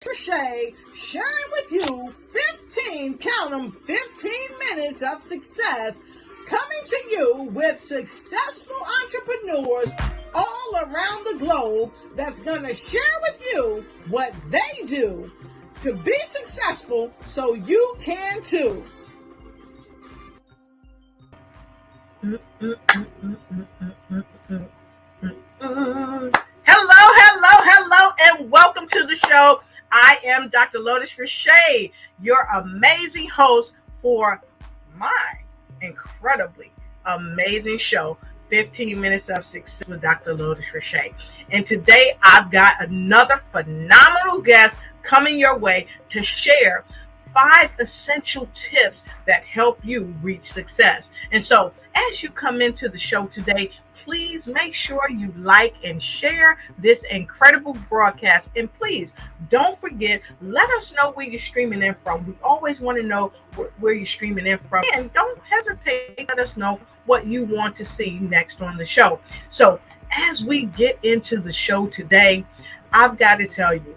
Riché, sharing with you 15 minutes of success, coming to you with successful entrepreneurs all around the globe that's going to share with you what they do to be successful so you can too. Hello, and welcome to the show. I am Dr. Lotus Riché, your amazing host for my incredibly amazing show, 15 Minutes of Success with Dr. Lotus Riché. And today I've got another phenomenal guest coming your way to share 5 essential tips that help you reach success. And so as you come into the show today, please make sure you like and share this incredible broadcast. And please don't forget, let us know where you're streaming in from. We always want to know where you're streaming in from. And don't hesitate to let us know what you want to see next on the show. So as we get into the show today, I've got to tell you,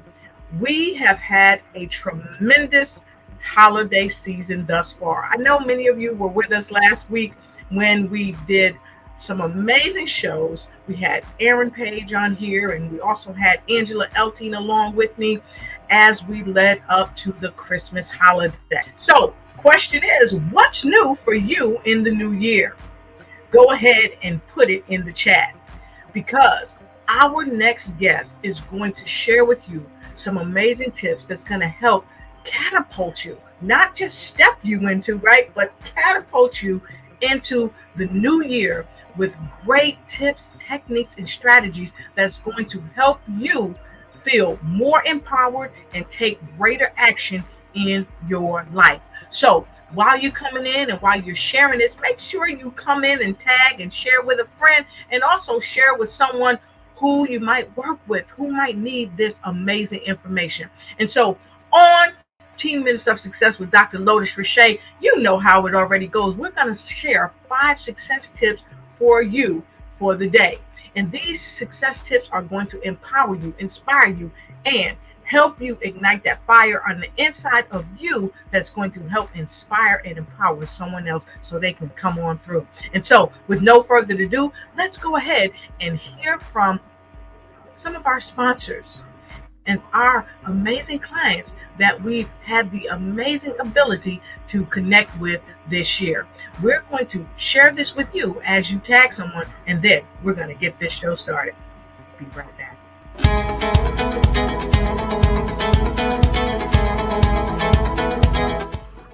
we have had a tremendous holiday season thus far. I know many of you were with us last week when we did some amazing shows. We had Aaron Page on here, and we also had Angela Eltine along with me as we led up to the Christmas holiday. So, question is, what's new for you in the new year? Go ahead and put it in the chat, because our next guest is going to share with you some amazing tips that's going to help catapult you, not just step you into, right, but catapult you into the new year with great tips, techniques, and strategies that's going to help you feel more empowered and take greater action in your life. So while you're coming in and while you're sharing this, make sure you come in and tag and share with a friend, and also share with someone who you might work with, who might need this amazing information. And so on 15 Minutes of Success with Dr. Lotus Riché, you know how it already goes. We're going to share 5 success tips for you for the day. And these success tips are going to empower you, inspire you, and help you ignite that fire on the inside of you that's going to help inspire and empower someone else so they can come on through. And so with no further ado, let's go ahead and hear from some of our sponsors and our amazing clients that we've had the amazing ability to connect with this year. We're going to share this with you as you tag someone, and then we're going to get this show started. Be right back.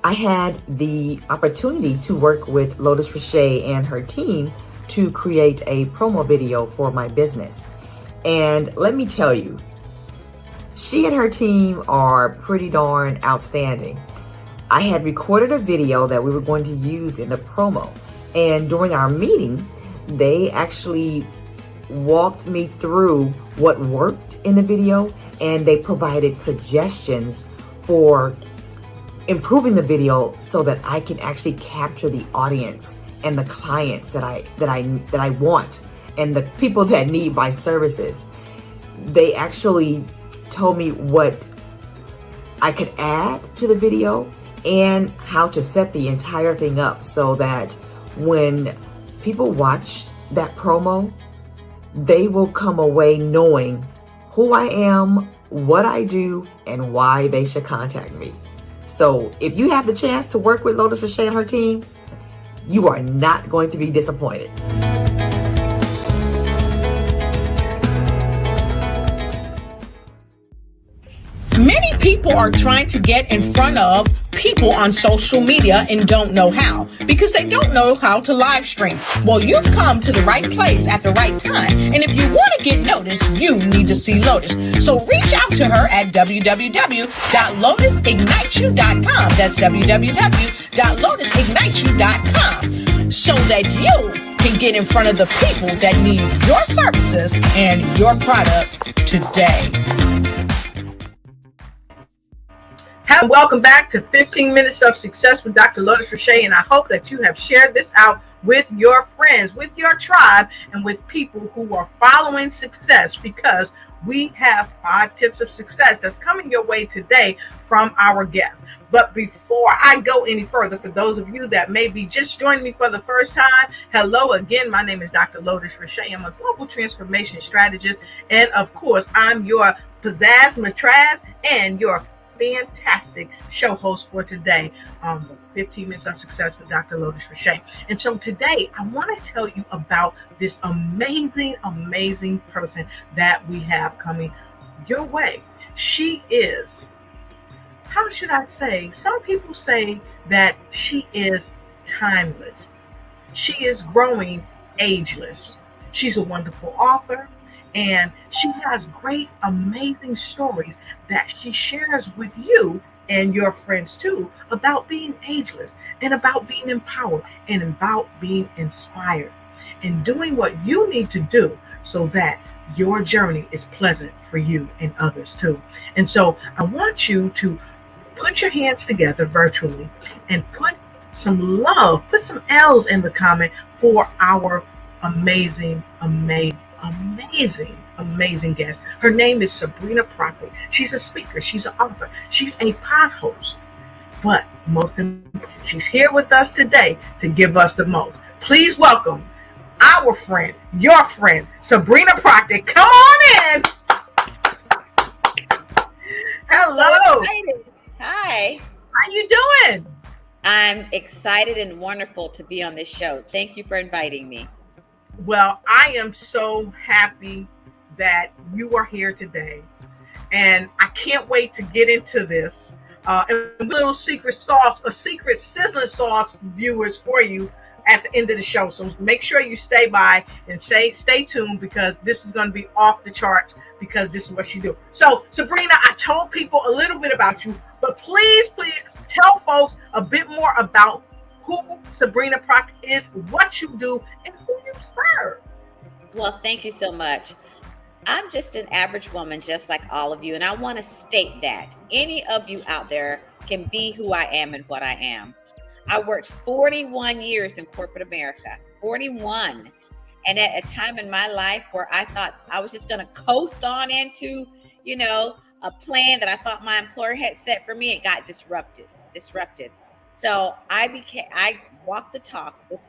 I had the opportunity to work with Lotus Riché and her team to create a promo video for my business. And let me tell you, she and her team are pretty darn outstanding. I had recorded a video that we were going to use in the promo. And during our meeting, they actually walked me through what worked in the video, and they provided suggestions for improving the video so that I can actually capture the audience and the clients that I want, and the people that need my services. They actually told me what I could add to the video and how to set the entire thing up so that when people watch that promo, they will come away knowing who I am, what I do, and why they should contact me. So if you have the chance to work with Lotus Riché and her team, you are not going to be disappointed. Many people are trying to get in front of people on social media and don't know how, because they don't know how to live stream. Well, you've come to the right place at the right time. And if you want to get noticed, you need to see Lotus. So reach out to her at www.lotusigniteyou.com. That's www.lotusigniteyou.com, so that you can get in front of the people that need your services and your products today. And welcome back to 15 Minutes of Success with Dr. Lotus Riché, and I hope that you have shared this out with your friends, with your tribe, and with people who are following success, because we have 5 tips of success that's coming your way today from our guests. But before I go any further, for those of you that may be just joining me for the first time, hello again. My name is Dr. Lotus Riché. I'm a global transformation strategist. And of course, I'm your pizzazz matraz and your fantastic show host for today, 15 Minutes of Success with Dr. Lotus Riché. And so today, I want to tell you about this amazing, amazing person that we have coming your way. She is, how should I say? Some people say that she is timeless. She is growing ageless. She's a wonderful author, and she has great, amazing stories that she shares with you and your friends too about being ageless and about being empowered and about being inspired and doing what you need to do so that your journey is pleasant for you and others too. And so I want you to put your hands together virtually and put some love, put some L's in the comment for our amazing, amazing guest. Her name is Sabrina Proctor. She's a speaker, she's an author, she's a pod host, but most importantly, she's here with us today to give us the most. Please welcome our friend, your friend, Sabrina Proctor. Come on in. Hello. So hi. How you doing? I'm excited and wonderful to be on this show. Thank you for inviting me. Well, I am so happy that you are here today, and I can't wait to get into this. And a little secret sauce, a secret sizzling sauce, viewers, for you at the end of the show. So make sure you stay by and stay tuned, because this is going to be off the charts, because this is what you do. So Sabrina, I told people a little bit about you, but please tell folks a bit more about who Sabrina Proctor is, what you do, and who you serve. Well, thank you so much. I'm just an average woman, just like all of you. And I want to state that any of you out there can be who I am and what I am. I worked 41 years in corporate America, 41. And at a time in my life where I thought I was just going to coast on into, a plan that I thought my employer had set for me, it got disrupted. So I walked the talk with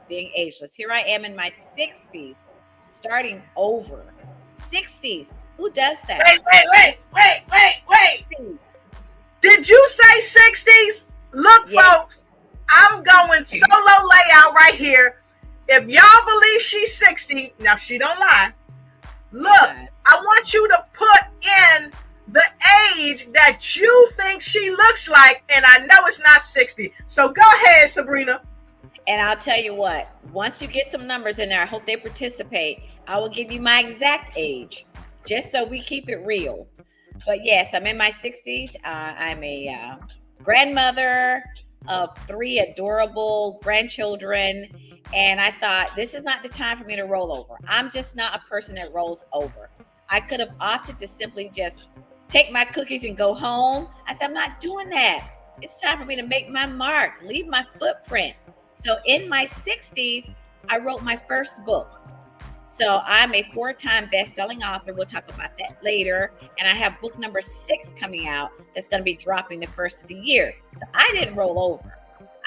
being ageless. Here I am in my 60s, starting over. 60s. Who does that? Wait. 60s. Did you say 60s? Look, yes. Folks, I'm going solo layout right here. If y'all believe she's 60, now she don't lie. Look, I want you to put in the age that you think she looks like, and I know it's not 60. So go ahead, Sabrina. And I'll tell you what, once you get some numbers in there, I hope they participate. I will give you my exact age, just so we keep it real. But yes, I'm in my 60s. I'm a grandmother of 3 adorable grandchildren. And I thought, this is not the time for me to roll over. I'm just not a person that rolls over. I could have opted to simply just take my cookies and go home. I said, I'm not doing that. It's time for me to make my mark, leave my footprint. So in my 60s, I wrote my first book. So I'm a 4-time best-selling author. We'll talk about that later. And I have book number 6 coming out that's going to be dropping the first of the year. So I didn't roll over.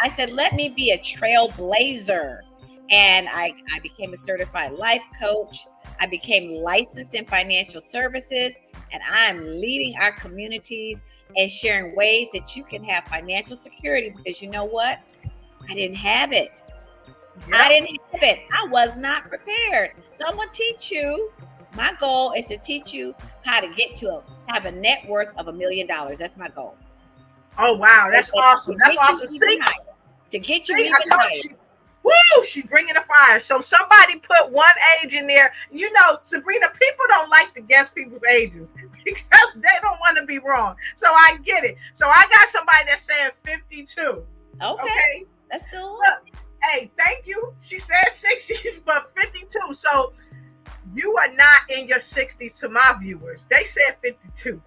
I said, let me be a trailblazer. And I became a certified life coach. I became licensed in financial services, and I'm leading our communities and sharing ways that you can have financial security, because you know what? I didn't have it. Yep. I didn't have it. I was not prepared. So I'm going to teach you. My goal is to teach you how to have a net worth of $1 million. That's my goal. Oh, wow. That's awesome. That's awesome. To get you even higher. Woo! She's bringing the fire. So somebody put one age in there. You know, Sabrina, people don't like to guess people's ages because they don't want to be wrong. So I get it. So I got somebody that's saying 52. Okay. Let's go. Look, hey, thank you. She said 60s, but 52. So you are not in your 60s to my viewers. They said 52.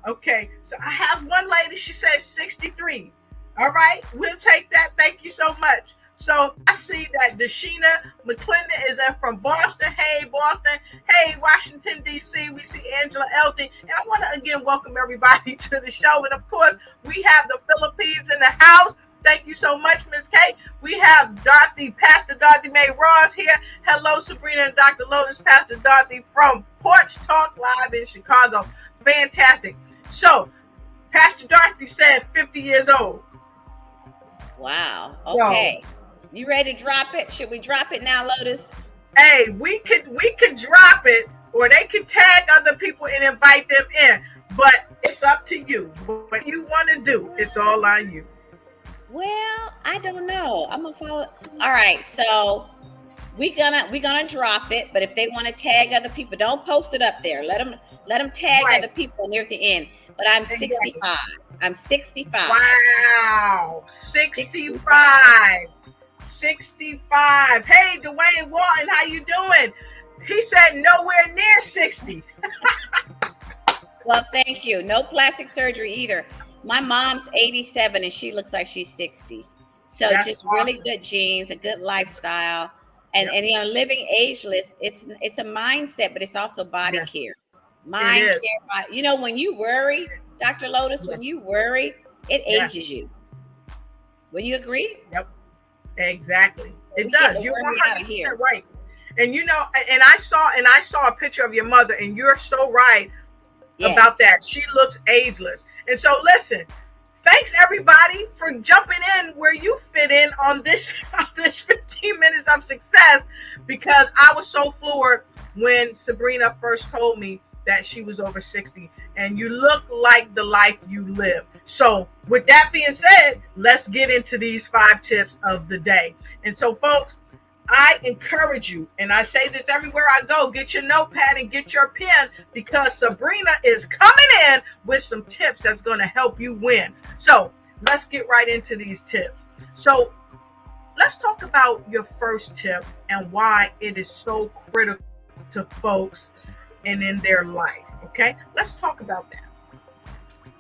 Okay. So I have one lady. She said 63. All right. We'll take that. Thank you so much. So I see that Deshina McClendon is in from Boston. Hey, Boston. Hey, Washington, D.C. We see Angela Elton. And I want to again welcome everybody to the show. And of course, we have the Philippines in the house. Thank you so much, Miss Kate. We have Pastor Dorothy Mae Ross here. Hello, Sabrina and Dr. Lotus, Pastor Dorothy from Porch Talk Live in Chicago. Fantastic. So, Pastor Dorothy said 50 years old. Wow. Okay. You ready to drop it? Should we drop it now, Lotus? Hey, we could drop it, or they can tag other people and invite them in. But it's up to you. What you want to do, it's all on you. Well, I don't know. I'm gonna follow. All right, so we're gonna drop it. But if they want to tag other people, don't post it up there. Let them tag Right. other people near the end. But I'm Exactly. 65. I'm 65. Wow, 65. 65. Hey, Dwayne Walton, how you doing? He said nowhere near 60. Well, thank you. No plastic surgery either. My mom's 87 and she looks like she's 60. So That's just awesome. really good genes, a good lifestyle, and Yep. you know, living ageless. It's a mindset, but it's also body Yes. care. Mind It is. care. You know, when you worry, Dr. Lotus, when you worry, it Yes. ages you. Will you agree? Yep. Exactly. It We get does. the You're worry out of 100% here. right. And you know, and I saw a picture of your mother, and you're so right Yes. about that. She looks ageless. And so listen, thanks everybody for jumping in where you fit in on this 15 minutes of success, because I was so floored when Sabrina first told me that she was over 60, and you look like the life you live. So with that being said, let's get into these 5 tips of the day. And so folks, I encourage you, and I say this everywhere I go, get your notepad and get your pen, because Sabrina is coming in with some tips that's going to help you win. So let's get right into these tips. So let's talk about your first tip and why it is so critical to folks and in their life. Okay, let's talk about that.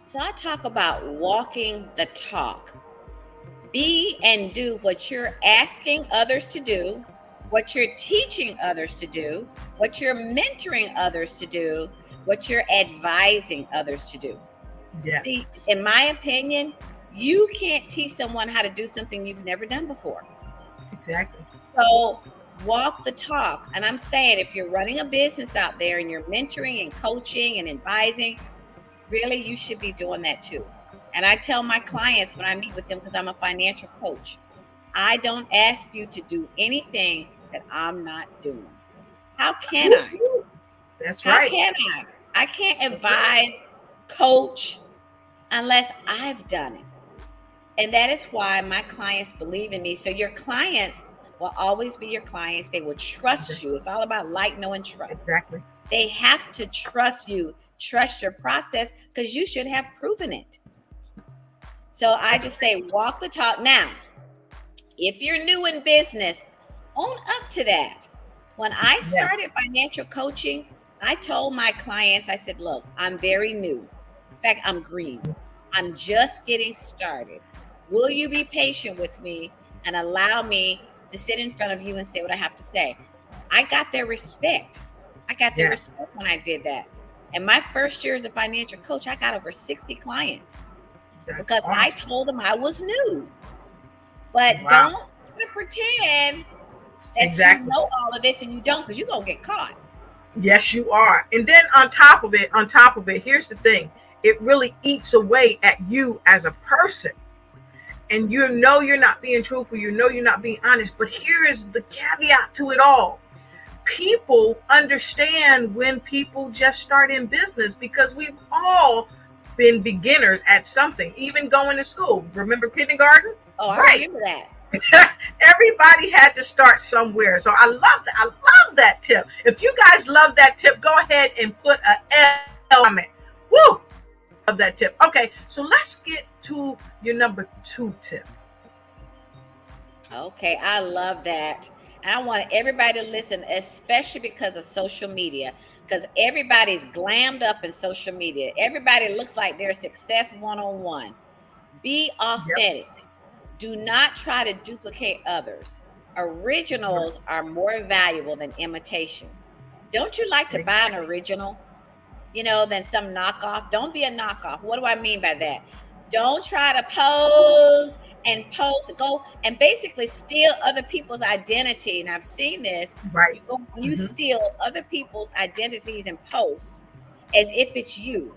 So I talk about walking the talk. Be and do what you're asking others to do, what you're teaching others to do, what you're mentoring others to do, what you're advising others to do. Yeah. See, in my opinion, you can't teach someone how to do something you've never done before. Exactly. So walk the talk. And I'm saying, if you're running a business out there and you're mentoring and coaching and advising, really, you should be doing that too. And I tell my clients when I meet with them, because I'm a financial coach, I don't ask you to do anything that I'm not doing. How can I? That's How right. can I? I can't advise, coach, unless I've done it. And that is why my clients believe in me. So your clients will always be your clients. They will trust you. It's all about like, know, and trust. Exactly. They have to trust you, trust your process, because you should have proven it. So I just say, walk the talk. Now, if you're new in business, own up to that. When I started financial coaching, I told my clients, I said, look, I'm very new. In fact, I'm green. I'm just getting started. Will you be patient with me and allow me to sit in front of you and say what I have to say? I got their respect. I got their respect when I did that. And my first year as a financial coach, I got over 60 clients because I told them I was new. But don't pretend that you know all of this and you don't, because you're going to get caught. Yes, you are. And then on top of it, here's the thing. It really eats away at you as a person. And you know you're not being truthful. You know you're not being honest. But here is the caveat to it all. People understand when people just start in business, because we've all been beginners at something, even going to school. Remember kindergarten? Oh, I remember that. Everybody had to start somewhere. So I love that. I love that tip. If you guys love that tip, go ahead and put an L comment. Woo! Love that tip. Okay, so let's get to your number 2 tip. Okay, I love that. And I want everybody to listen, especially because of social media, because everybody's glammed up in social media. Everybody looks like they're success one-on-one. Be authentic. Do not try to duplicate others. Originals are more valuable than imitation. Don't you like to buy an original, than some knockoff? Don't be a knockoff. What do I mean by that? Don't try to pose and post, go and basically steal other people's identity. And I've seen this. Right. You steal other people's identities and post as if it's you.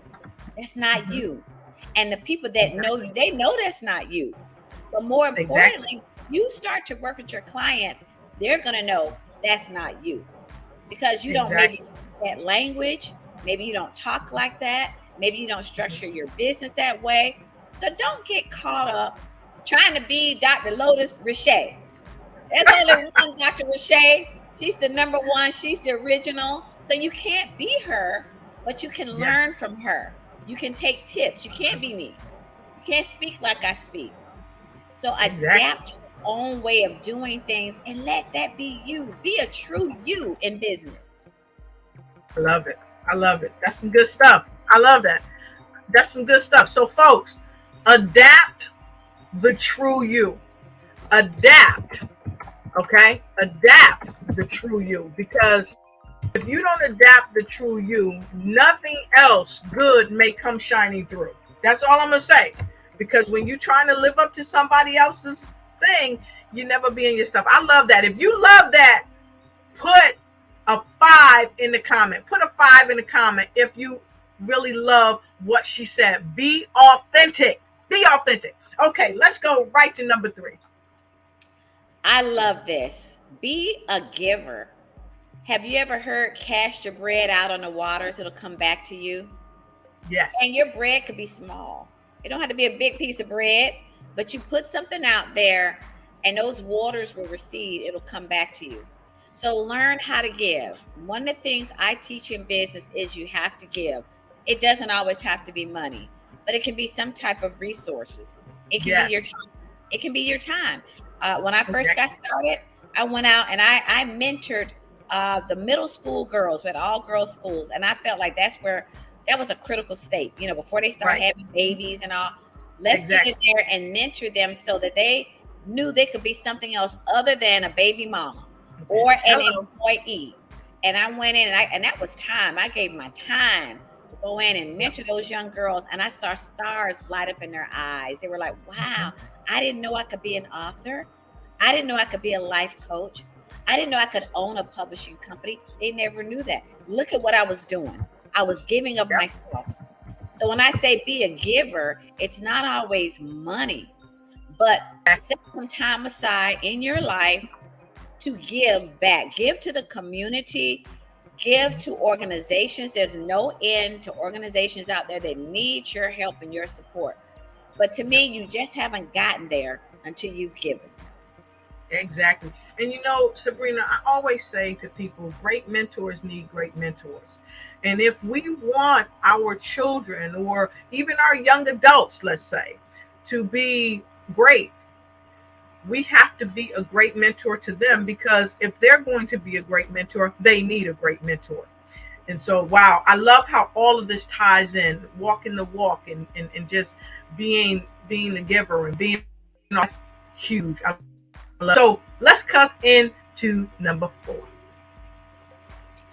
That's not you. And the people that know you, they know that's not you. But more importantly, you start to work with your clients, they're going to know that's not you, because you don't maybe speak that language. Maybe you don't talk like that. Maybe you don't structure your business that way. So don't get caught up trying to be Dr. Lotus Riché. There's only one Dr. Riché. She's the number one. She's the original. So you can't be her, but you can learn from her. You can take tips. You can't be me. You can't speak like I speak. So adapt your own way of doing things and let that be you. Be a true you in business. I love it. I love it. That's some good stuff. I love that. That's some good stuff. So folks, adapt the true you. Adapt. Okay? Adapt the true you. Because if you don't adapt the true you, nothing else good may come shining through. That's all I'm going to say. Because when you're trying to live up to somebody else's thing, you never being yourself. I love that. If you love that, put a 5 in the comment. Put a 5 in the comment if you really love what she said. Be authentic. Be authentic. Okay, let's go right to number 3. I love this. Be a giver. Have you ever heard cast your bread out on the waters? It'll come back to you. Yes. And your bread could be small. It don't have to be a big piece of bread, but you put something out there and those waters will recede. It'll come back to you. So learn how to give. One of the things I teach in business is you have to give. It doesn't always have to be money, but it can be some type of resources. It can be your time. It can be your time. When I first got started, I went out and I mentored the middle school girls with all girls schools. And I felt like that was a critical state, before they start having babies and all. Let's get in there and mentor them so that they knew they could be something else other than a baby mama or an employee. And I went in and that was time. I gave my time to go in and mentor those young girls. And I saw stars light up in their eyes. They were like, wow, I didn't know I could be an author. I didn't know I could be a life coach. I didn't know I could own a publishing company. They never knew that. Look at what I was doing. I was giving of myself. So when I say be a giver, it's not always money, but set some time aside in your life to give back. Give to the community. Give to organizations. There's no end to organizations out there that need your help and your support. But to me, you just haven't gotten there until you've given. Exactly. And Sabrina, I always say to people, great mentors need great mentors. And if we want our children or even our young adults, let's say, to be great, we have to be a great mentor to them, because if they're going to be a great mentor, they need a great mentor. And so, wow, I love how all of this ties in, walking the walk and just being the giver and being that's huge. So let's come into number 4.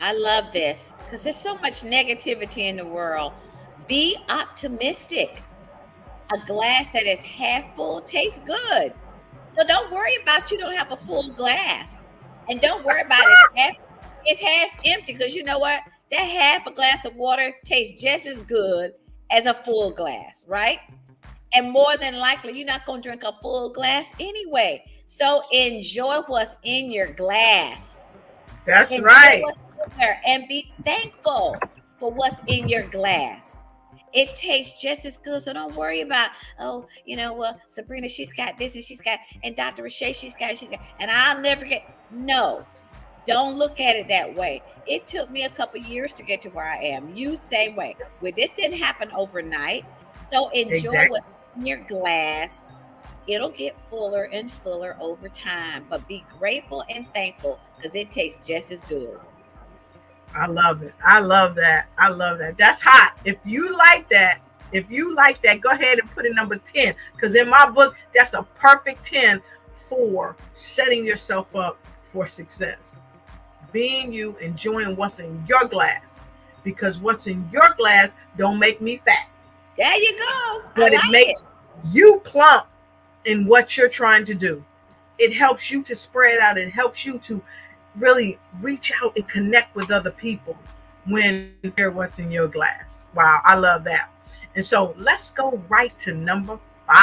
I love this because there's so much negativity in the world. Be optimistic. A glass that is half full tastes good. So don't worry about you don't have a full glass. And don't worry about it's half empty, because you know what? That half a glass of water tastes just as good as a full glass, right? And more than likely, you're not going to drink a full glass anyway. So enjoy what's in your glass. That's right. And be thankful for what's in your glass. It tastes just as good. So don't worry about, Sabrina, she's got this and Dr. Riché, she's got, and I'll never get, no. Don't look at it that way. It took me a couple years to get to where I am. You same way. Well, this didn't happen overnight. So enjoy what's in your glass. It'll get fuller and fuller over time, but be grateful and thankful because it tastes just as good. I love it. I love that. I love that. That's hot. If you like that, If you like that, go ahead and put in number 10. Because in my book, that's a perfect 10 for setting yourself up for success. Being you, enjoying what's in your glass. Because what's in your glass don't make me fat. There you go. But it makes you plump in what you're trying to do. It helps you to spread out. It helps you to really reach out and connect with other people when you hear what's in your glass. Wow, I love that. And so let's go right to number 5.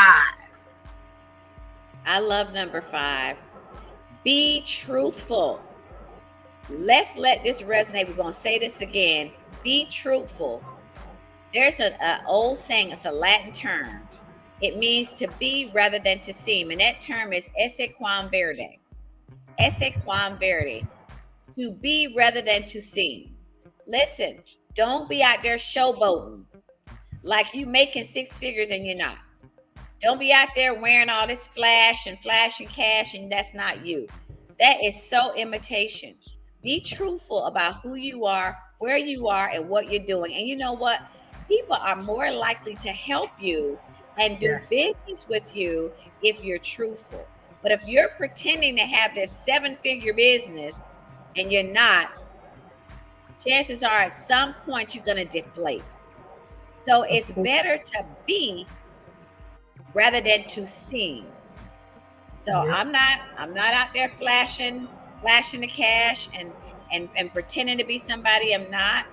I love number 5. Be truthful. Let's let this resonate. We're going to say this again. Be truthful. There's an old saying, it's a Latin term. It means to be rather than to seem. And that term is esse quam verde. Esse quam verde. To be rather than to seem. Listen, don't be out there showboating like you making 6 figures and you're not. Don't be out there wearing all this flash and cash, and that's not you. That is so imitation. Be truthful about who you are, where you are, and what you're doing. And you know what? People are more likely to help you and do business with you if you're truthful. But if you're pretending to have this 7-figure business and you're not, chances are at some point you're going to deflate. So it's better to be rather than to seem. So I'm not out there flashing the cash and pretending to be somebody I'm not.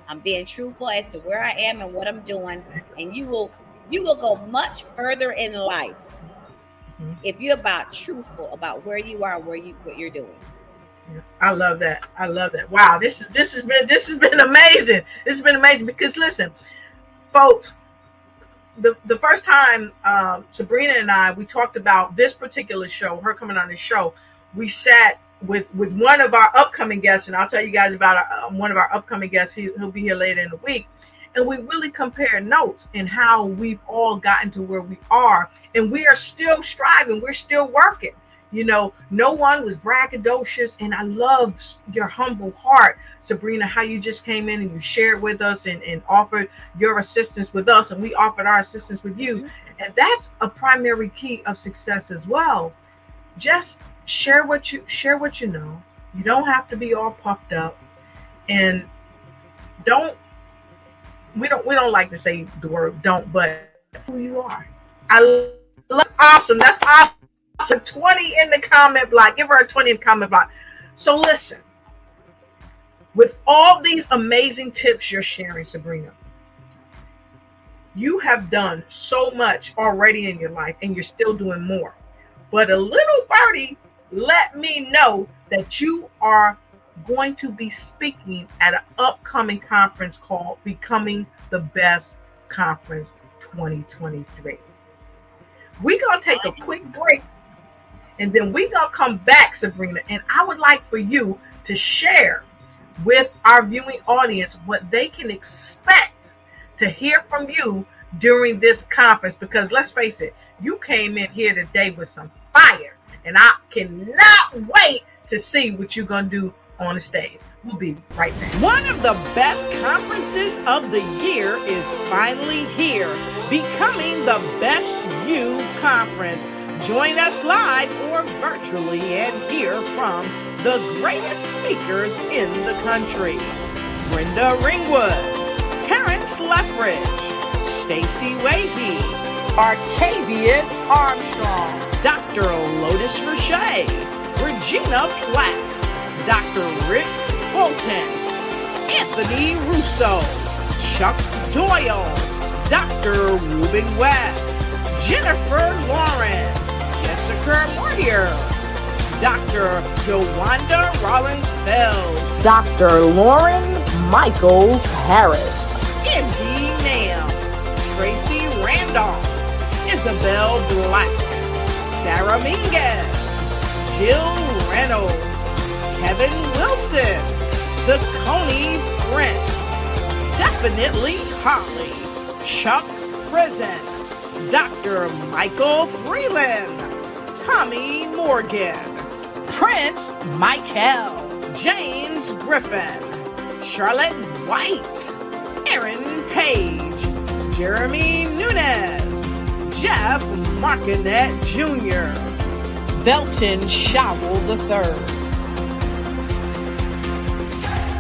I'm being truthful as to where I am and what I'm doing, and you will go much further in life if you're truthful about where you are, what you're doing. I love that. I love that. Wow, this has been amazing. This has been amazing because listen, folks, the first time Sabrina and I, we talked about this particular show, her coming on this show, we sat with one of our upcoming guests, and I'll tell you guys about one of our upcoming guests. He'll be here later in the week. And we really compared notes and how we've all gotten to where we are. And we are still striving. We're still working. You know, no one was braggadocious. And I love your humble heart, Sabrina, how you just came in and you shared with us and offered your assistance with us. And we offered our assistance with you. And that's a primary key of success as well. Just share what you know. You don't have to be all puffed up. And we don't like to say the word don't, but who you are. That's awesome. That's awesome. 20 in the comment block. Give her a 20 in the comment block. So listen, with all these amazing tips you're sharing, Sabrina, you have done so much already in your life and you're still doing more. But a little birdie let me know that you are going to be speaking at an upcoming conference called Becoming the Best Conference 2023. We're going to take a quick break and then we're going to come back, Sabrina, and I would like for you to share with our viewing audience what they can expect to hear from you during this conference, because let's face it, you came in here today with some fire and I cannot wait to see what you're going to do on the stage. We'll be right back. One of the best conferences of the year is finally here, Becoming the Best You Conference. Join us live or virtually and hear from the greatest speakers in the country. Brenda Ringwood, Terrence Lethbridge, Stacey Wahey, Arcavius Armstrong, Dr. Lotus Riché, Regina Platt, Dr. Rick Fulton, Anthony Russo, Chuck Doyle, Dr. Ruben West, Jennifer Lauren, Jessica Moyer, Dr. Jawanda Rollins-Bells, Dr. Lauren Michaels Harris, Indy Nam, Tracy Randolph, Isabel Black, Sarah Minguez, Jill Reynolds, Kevin Wilson, Saccone Prince, Definitely Holly, Chuck Prison, Dr. Michael Freeland, Tommy Morgan, Prince Michael, James Griffin, Charlotte White, Aaron Page, Jeremy Nunez, Jeff Markinet Jr., Belton Showell III.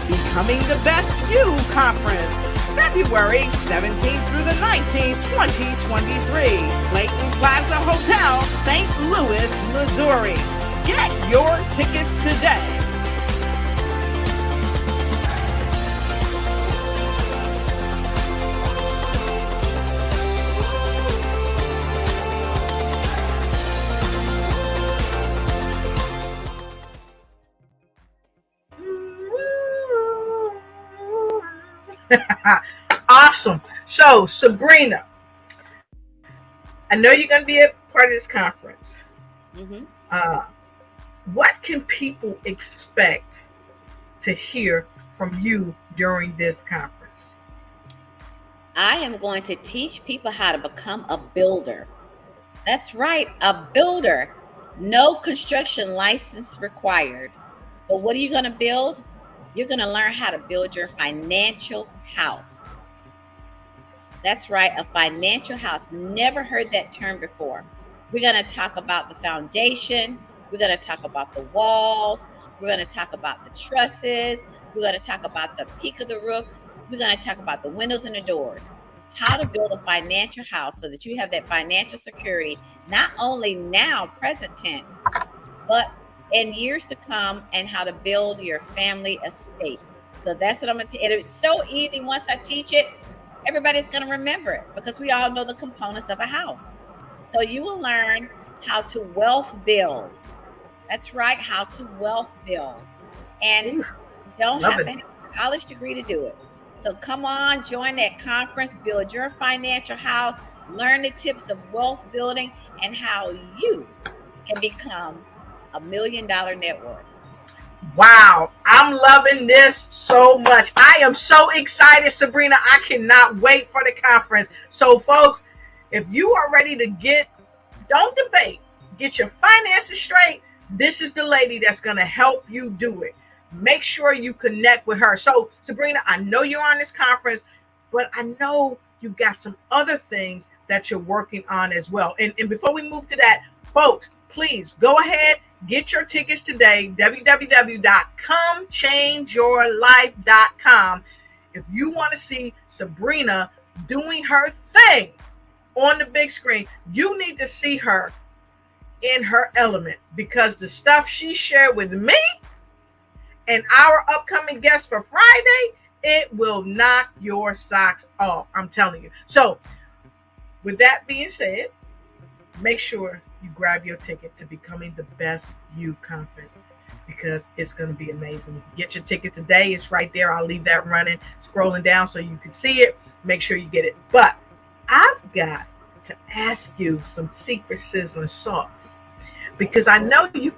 Becoming the Best You Conference, February 17th through the 19th, 2023. Clayton Plaza Hotel, St. Louis, Missouri. Get your tickets today. Awesome. So, Sabrina, I know you're going to be a part of this conference. Mm-hmm. What can people expect to hear from you during this conference? I am going to teach people how to become a builder. That's right, a builder. No construction license required. But what are you going to build? You're going to learn how to build your financial house. That's right, a financial house. Never heard that term before. We're going to talk about the foundation. We're going to talk about the walls. We're going to talk about the trusses. We're going to talk about the peak of the roof. We're going to talk about the windows and the doors. How to build a financial house so that you have that financial security, not only now, present tense, but in years to come, and how to build your family estate. So that's what I'm going to teach. It is so easy. Once I teach it, everybody's going to remember it because we all know the components of a house. So you will learn how to wealth build. That's right, how to wealth build. And don't have to have a college degree to do it. So come on, join that conference, build your financial house, learn the tips of wealth building and how you can become $1 million net worth. Wow, I'm loving this so much. I am so excited, Sabrina. I cannot wait for the conference. So, folks, if you are ready to don't debate, get your finances straight, this is the lady that's going to help you do it. Make sure you connect with her. So, Sabrina, I know you're on this conference, but I know you got some other things that you're working on as well. And before we move to that, folks, please go ahead, get your tickets today, www.comechangeyourlife.com. If you want to see Sabrina doing her thing on the big screen, you need to see her in her element, because the stuff she shared with me and our upcoming guest for Friday, it will knock your socks off. I'm telling you. So with that being said, make sure you grab your ticket to Becoming the Best You Conference, because it's going to be amazing. Get your tickets today. It's right there. I'll leave that running, scrolling down so you can see it. Make sure you get it. But I've got to ask you some secret sizzling sauce, because I know you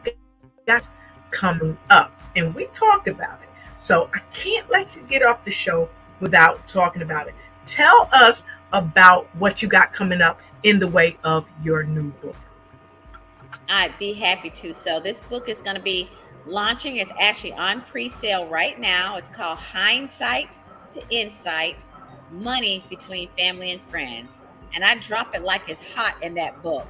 guys coming up and we talked about it. So I can't let you get off the show without talking about it. Tell us about what you got coming up in the way of your new book. I'd be happy to. So this book is going to be launching. It's actually on pre-sale right now. It's called Hindsight to Insight, Money Between Family and Friends. And I drop it like it's hot in that book.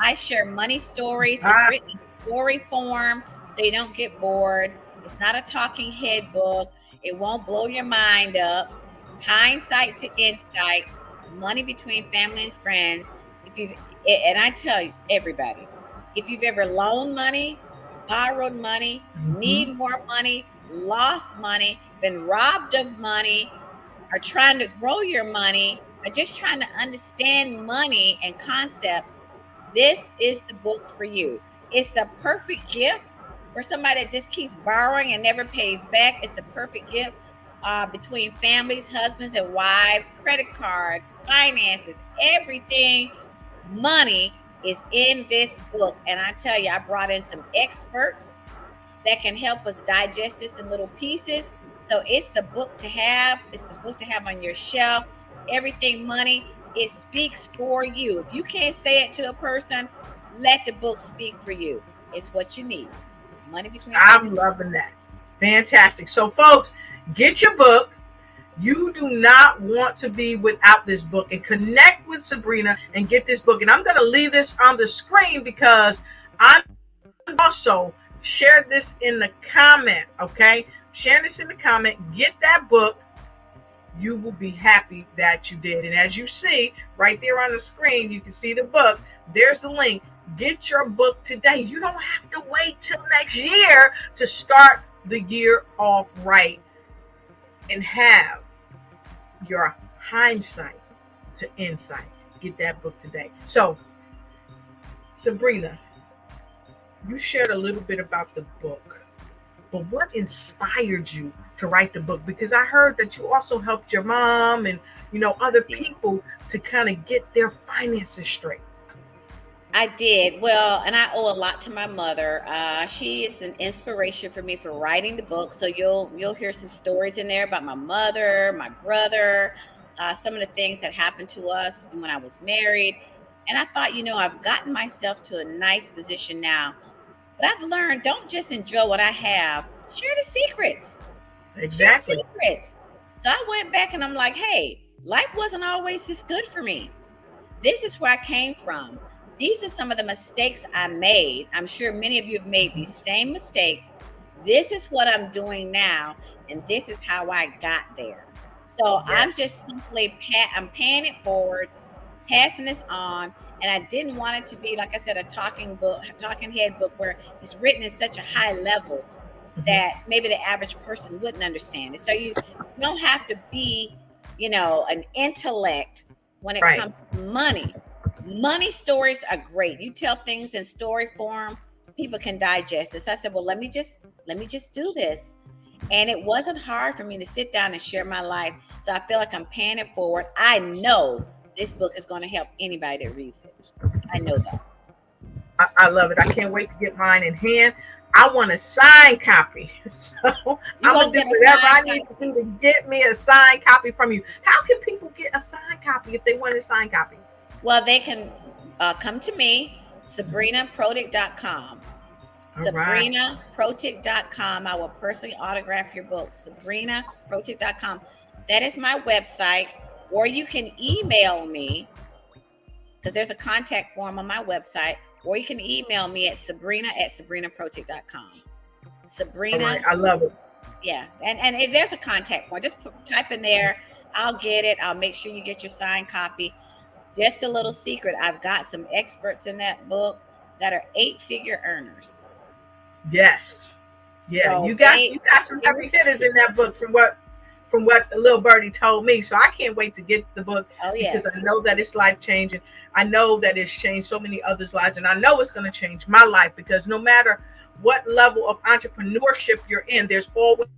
I share money stories. It's written in story form, so you don't get bored. It's not a talking head book. It won't blow your mind up. Hindsight to Insight, Money Between Family and Friends. And I tell you, everybody, if you've ever loaned money, borrowed money, need more money, lost money, been robbed of money, are trying to grow your money, or just trying to understand money and concepts, this is the book for you. It's the perfect gift for somebody that just keeps borrowing and never pays back. It's the perfect gift between families, husbands and wives, credit cards, finances, everything. Money is in this book. And I tell you, I brought in some experts that can help us digest this in little pieces. So it's the book to have. It's the book to have on your shelf. Everything money, it speaks for you. If you can't say it to a person, let the book speak for you. It's what you need. Money Between. I'm loving that. Fantastic. So folks, get your book. You do not want to be without this book, and connect with Sabrina and get this book. And I'm going to leave this on the screen because I'm also share this in the comment. Okay, share this in the comment. Get that book. You will be happy that you did. And as you see right there on the screen, you can see the book. There's the link. Get your book today. You don't have to wait till next year to start the year off right and have your hindsight to insight. Get that book today. So, Sabrina, you shared a little bit about the book, but what inspired you to write the book? Because I heard that you also helped your mom and other people to kind of get their finances straight. I did. Well, and I owe a lot to my mother. She is an inspiration for me for writing the book. So you'll hear some stories in there about my mother, my brother, some of the things that happened to us when I was married. And I thought, I've gotten myself to a nice position now. But I've learned, don't just enjoy what I have. Share the secrets. Exactly. Share the secrets. So I went back and I'm like, hey, life wasn't always this good for me. This is where I came from. These are some of the mistakes I made. I'm sure many of you have made these same mistakes. This is what I'm doing now, and this is how I got there. So Yes. I'm just simply I'm paying it forward, passing this on, and I didn't want it to be, like I said, a talking head book where it's written in such a high level that maybe the average person wouldn't understand it. So you don't have to be, an intellect when it Right. comes to money. Money stories are great. You tell things in story form, people can digest it. So I said, well, let me just do this. And it wasn't hard for me to sit down and share my life. So I feel like I'm paying it forward. I know this book is going to help anybody that reads it. I know that. I love it. I can't wait to get mine in hand. I want a signed copy. So I'm going to do whatever I need to do to get me a signed copy from you. How can people get a signed copy if they want a signed copy? Well, they can come to me, SabrinaProtic.com. SabrinaProtic.com. I will personally autograph your book, SabrinaProtic.com. That is my website. Or you can email me, because there's a contact form on my website. Or you can email me at Sabrina@SabrinaProtic.com. Sabrina. Right, I love it. Yeah. And if there's a contact form, just type in there. I'll get it. I'll make sure you get your signed copy. Just a little secret. I've got some experts in that book that are 8-figure earners. Yes. Yeah. So you got some heavy hitters in that book from what little birdie told me. So I can't wait to get the book. Oh, yes. Because I know that it's life changing. I know that it's changed so many others' lives, and I know it's going to change my life, because no matter what level of entrepreneurship you're in, there's always a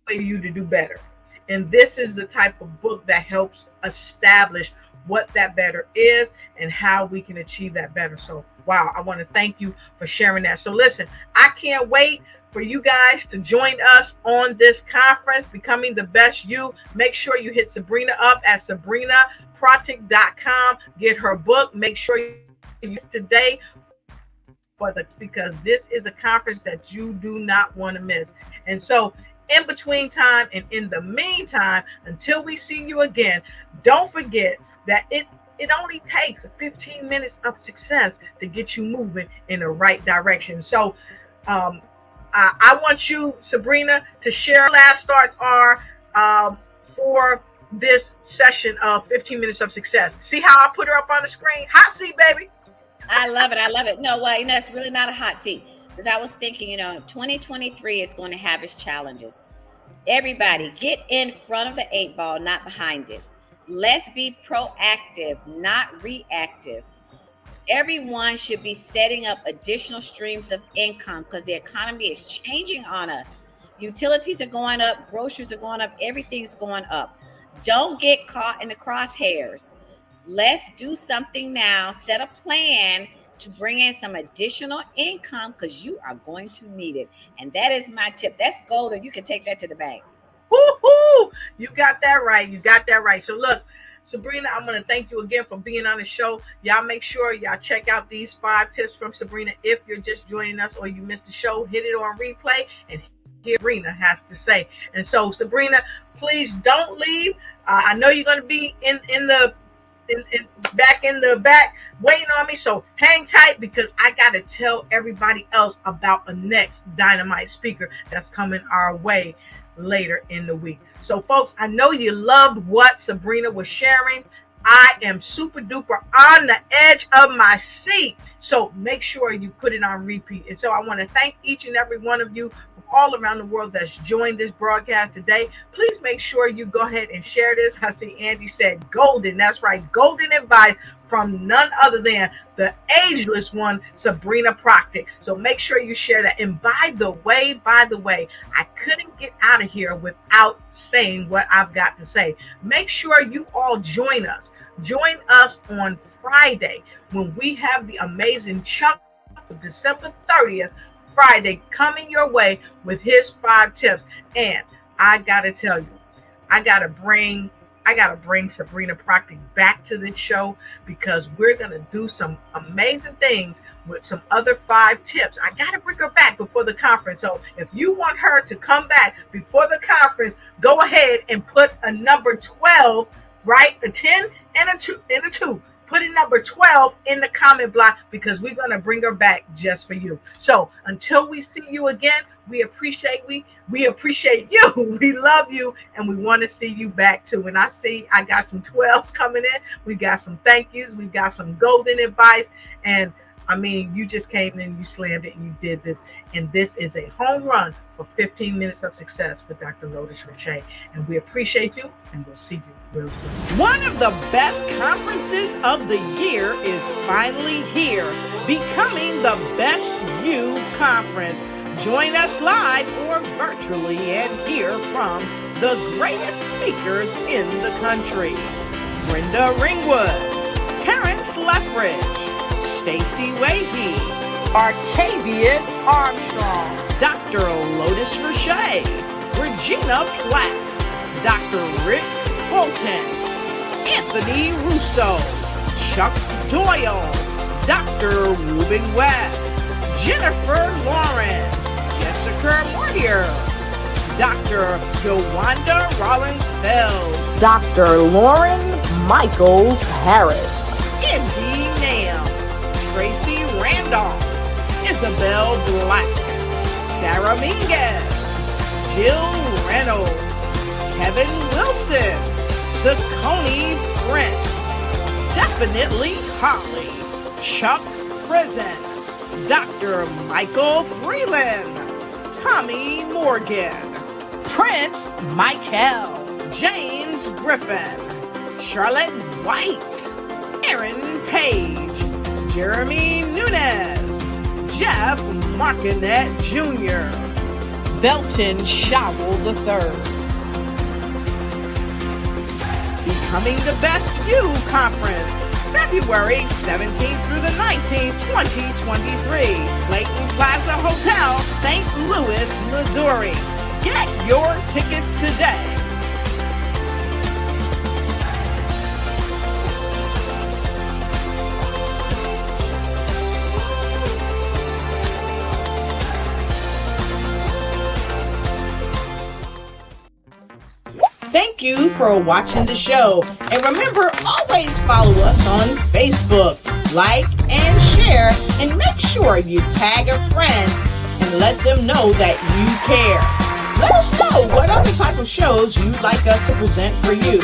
way for you to do better. And this is the type of book that helps establish what that better is and how we can achieve that better. So, wow, I want to thank you for sharing that. So listen, I can't wait for you guys to join us on this conference, Becoming the Best You. Make sure you hit Sabrina up at SabrinaProtic.com. Get her book. Make sure you use today because this is a conference that you do not want to miss. And so, in between time and in the meantime, until we see you again, don't forget that it only takes 15 minutes of success to get you moving in the right direction. So I want you, Sabrina, to share last thoughts are for this session of 15 minutes of success. See how I put her up on the screen? Hot seat, baby. I love it. No, well, it's really not a hot seat, because I was thinking, 2023 is going to have its challenges. Everybody get in front of the 8 ball, not behind it. Let's be proactive, not reactive. Everyone should be setting up additional streams of income, because the economy is changing on us. Utilities are going up, groceries are going up, everything's going up. Don't get caught in the crosshairs. Let's do something now. Set a plan to bring in some additional income, because you are going to need it. And that is my tip. That's gold, or you can take that to the bank. Woo-hoo! You got that right. So look, Sabrina, I'm going to thank you again for being on the show. Y'all make sure y'all check out these 5 tips from Sabrina. If you're just joining us or you missed the show, hit it on replay and hear Sabrina has to say. And so, Sabrina, please don't leave. I know you're going to be in the back in the back waiting on me, so hang tight because I got to tell everybody else about a next dynamite speaker that's coming our way later in the week. So folks, I know you loved what Sabrina was sharing. I am super duper on the edge of my seat, so make sure you put it on repeat. And so I want to thank each and every one of you from all around the world that's joined this broadcast today. Please make sure you go ahead and share this. I see Andy said golden. That's right, golden advice from none other than the ageless one, Sabrina Proctor. So make sure you share that. And by the way, I couldn't get out of here without saying what I've got to say. Make sure you all join us. Join us on Friday when we have the amazing Chuck, December 30th, Friday, coming your way with his 5 tips. And I got to tell you, I got to bring Sabrina Proctor back to this show because we're going to do some amazing things with some other 5 tips. I got to bring her back before the conference. So if you want her to come back before the conference, go ahead and put a number 12, right? A 10 and a 2. Put in number 12 in the comment block because we're going to bring her back just for you. So until we see you again, we appreciate you. We love you, and we want to see you back too. And I got some 12s coming in. We got some thank yous. We got some golden advice. And I mean, you just came in, you slammed it, and you did this. And this is a home run for 15 minutes of success for Dr. Lotus Riché. And we appreciate you, and we'll see you real soon. One of the best conferences of the year is finally here, becoming the Best You Conference. Join us live or virtually and hear from the greatest speakers in the country. Brenda Ringwood, Terrence Leffridge, Stacey Wahey, Arcavius Armstrong, Dr. Lotus Riché, Regina Platt, Dr. Rick Bolton, Anthony Russo, Chuck Doyle, Dr. Ruben West, Jennifer Lauren, Jessica Moyer, Dr. Jawanda Rollins-Fells, Dr. Lauren Michaels Harris, Indy Nam, Tracy Randolph, Isabel Black, Sarah Minguez, Jill Reynolds, Kevin Wilson, Saccone Prince, Definitely Holly, Chuck Prison, Dr. Michael Freeland, Tommy Morgan, Prince Michael, James Griffin, Charlotte White, Aaron Page, Jeremy Nunez, Jeff Martinet Jr., Belton Showell III. Becoming the Best You Conference, February 17th through the 19th, 2023. Clayton Plaza Hotel, St. Louis, Missouri. Get your tickets today. Thank you for watching the show. And remember, always follow us on Facebook. Like and share, and make sure you tag a friend and let them know that you care. Let us know what other type of shows you'd like us to present for you.